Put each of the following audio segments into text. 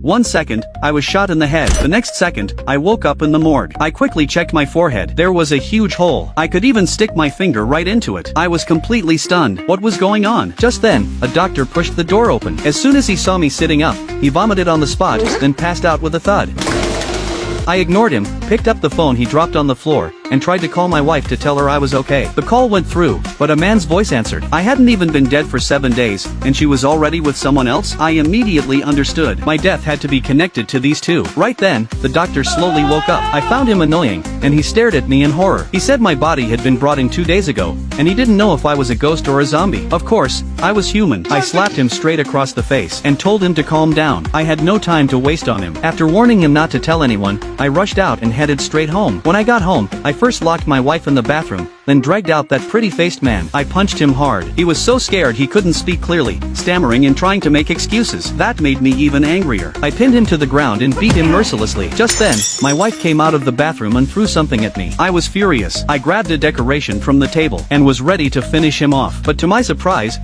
1 second, I was shot in the head. The next second, I woke up in the morgue. I quickly checked my forehead. There was a huge hole. I could even stick my finger right into it. I was completely stunned. What was going on? Just then, a doctor pushed the door open. As soon as he saw me sitting up, he vomited on the spot, then passed out with a thud. I ignored him, picked up the phone he dropped on the floor, and tried to call my wife to tell her I was okay. The call went through, but a man's voice answered. I hadn't even been dead for 7 days, and she was already with someone else? I immediately understood. My death had to be connected to these two. Right then, the doctor slowly woke up. I found him annoying, and he stared at me in horror. He said my body had been brought in 2 days ago, and he didn't know if I was a ghost or a zombie. Of course, I was human. I slapped him straight across the face, and told him to calm down. I had no time to waste on him. After warning him not to tell anyone, I rushed out and headed straight home. When I got home, I first locked my wife in the bathroom, then dragged out that pretty-faced man. I punched him hard. He was so scared he couldn't speak clearly, stammering and trying to make excuses. That made me even angrier. I pinned him to the ground and beat him mercilessly. Just then, my wife came out of the bathroom and threw something at me. I was furious. I grabbed a decoration from the table and was ready to finish him off. But to my surprise,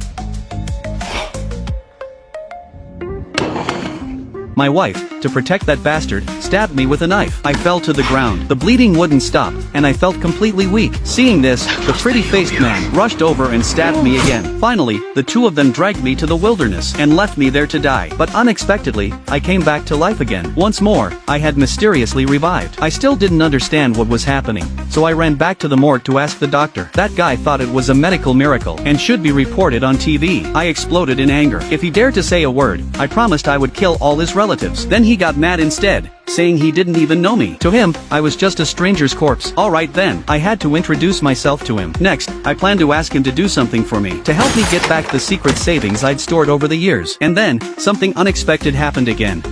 my wife, to protect that bastard, stabbed me with a knife. I fell to the ground. The bleeding wouldn't stop, and I felt completely weak. Seeing this, the pretty-faced man rushed over and stabbed me again. Finally, the two of them dragged me to the wilderness and left me there to die. But unexpectedly, I came back to life again. Once more, I had mysteriously revived. I still didn't understand what was happening, so I ran back to the morgue to ask the doctor. That guy thought it was a medical miracle and should be reported on TV. I exploded in anger. If he dared to say a word, I promised I would kill all his relatives. Then he got mad instead, saying he didn't even know me. To him, I was just a stranger's corpse. Alright then, I had to introduce myself to him. Next, I planned to ask him to do something for me, to help me get back the secret savings I'd stored over the years. And then, something unexpected happened again.